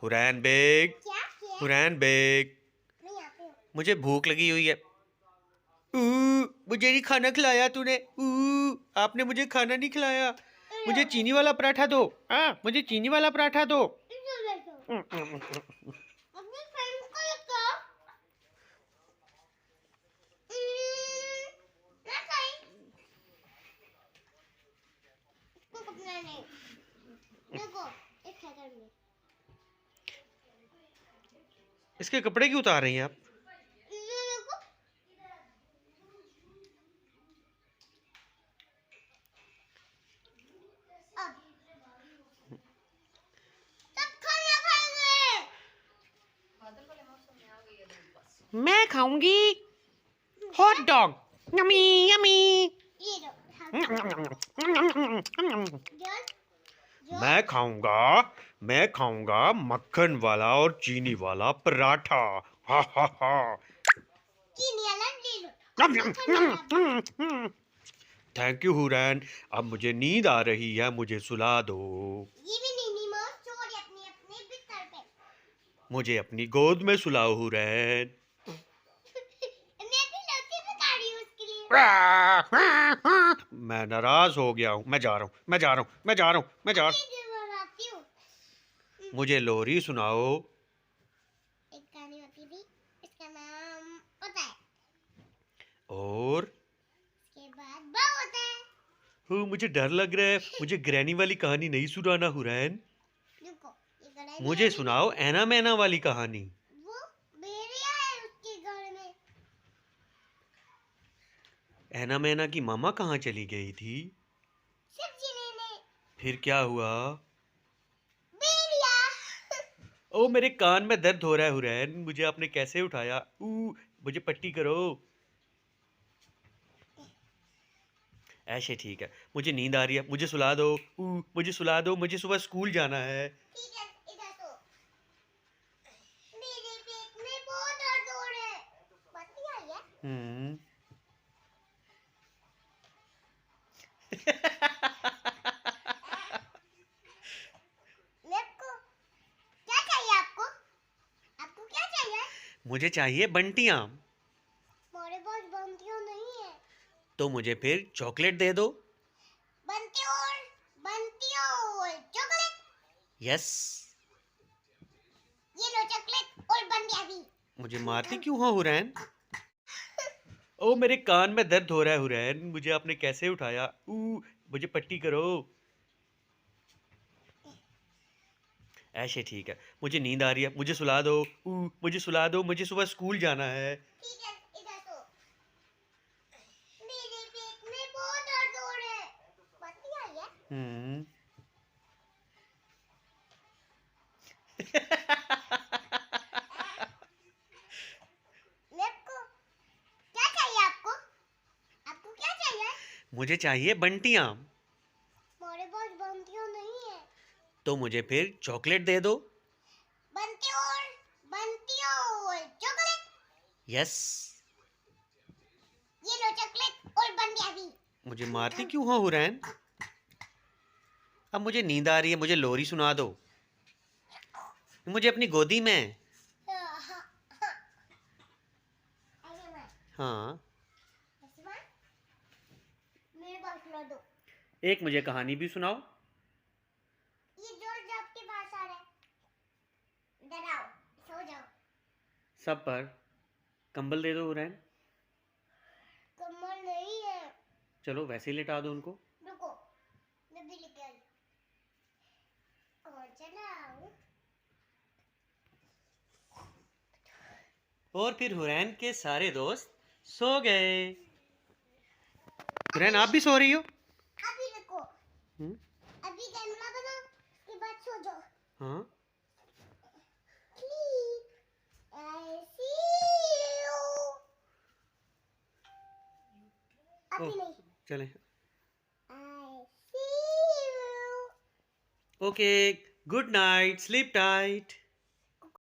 Hurain bag, क्या क्या Hurain bag, मैं यहाँ पे हूँ। मुझे भूख लगी हुई है। मुझे नहीं खाना खिलाया तूने। आपने मुझे खाना नहीं खिलाया। मुझे चीनी वाला पराठा दो। मुझे चीनी वाला पराठा दो। इधर बैठो। अपने फ्रेंड को लेकर ना खाई इसको कपड़ा नहीं देखो एक सेकंड में इसके कपड़े क्यों उतार रही हैं आप? ये देखो अब सब खाना खाएंगे। मैं खाऊंगी हॉट डॉग। Yummy yummy. ये लो मैं खाऊंगा मक्खन वाला और चीनी वाला पराठा। हा हा हा। चीनी वाला ले लो मक्खन वाला थैंक यू हुरैन। अब मुझे नींद आ रही है, मुझे सुला दो। ये भी नीनी माँ सो रही अपने अपने बिस्तर पे। मुझे अपनी गोद में सुलाओ हुरैन। मैं भी लौटी बता रही हूँ उसके लिए। मैं नाराज हो गया हूँ। मैं जा रहा हूँ, मैं जा रहा हूँ, मैं जा रहा हूँ, मैं जा रहा अभी बनाती हूँ। हूँ। मुझे लोरी सुनाओ। एक कहानी होती थी इसका नाम पता है और उसके बाद बाव होता है। मुझे डर लग रहा है। मुझे ग्रैनी वाली कहानी नहीं सुनाना हुरैन। रुको ये गड़ा मुझे सुनाओ ऐना मैना वाली कहानी। वो भेड़िया है उसके घर में। ऐना मैना की मामा कहाँ चली गई थी? सब्जी लेने। फिर क्या हुआ? भेड़िया ओ मेरे कान में दर्द हो रहा है हुरैन। मुझे आपने कैसे उठाया? मुझे पट्टी करो। ऐसे ठीक है। मुझे नींद आ रही है, मुझे सुला दो। मुझे सुला दो, मुझे सुबह स्कूल जाना है। ठीक है इधर सो। मेरे पेट में बहुत दर्द हो रहा है। पता आई है हम्म। आपको क्या चाहिए आपको आपको क्या चाहिए। मुझे चाहिए बंटियां। हमारे पास बंटियों नहीं है। तो मुझे फिर चॉकलेट दे दो। बंटियों और चॉकलेट। यस। ये लो चॉकलेट और बंटियां भी। मुझे मारती क्यों हो हुरैन? ओ मेरे कान में दर्द हो रहा है हुरैन। मुझे आपने कैसे उठाया? मुझे पट्टी करो। ऐसे ठीक है। मुझे नींद आ रही है, मुझे सुला दो। मुझे सुला दो, मुझे सुबह स्कूल जाना है। ठीक है इधर सो। मेरे पेट में बहुत दर्द हो रहा है। पता आई है हम्म। आपको क्या चाहिए आपको आपको क्या चाहिए। मुझे चाहिए बंटियां। हमारे पास बंटियों नहीं है। तो मुझे फिर चॉकलेट दे दो। बंटियों और चॉकलेट। यस। ये लो चॉकलेट और बंटियां भी। मुझे मारती क्यों हो हुरैन? अब मुझे नींद आ रही है, मुझे लोरी सुना दो। मुझे अपनी गोदी में। हाँ। मेरे पास ला दो। एक मुझे कहानी भी सुनाओ। ये जॉर्ज आपके पास आ रहा है। इधर आओ सो जाओ। सब पर कंबल दे दो हुरैन। कमर नहीं है। चलो वैसे ही लिटा दो उनको। रुको मैं भी लेके आई। और चलाओ। और फिर हुरैन के सारे दोस्त सो गए। हुरैन आप भी सो रही हो? अभी रुको हम्म। अभी कैमरा बनाओ उसके बाद सो जाओ। हाँ। I see you। अभी नहीं। चलें। I see you। Okay, good night, sleep tight.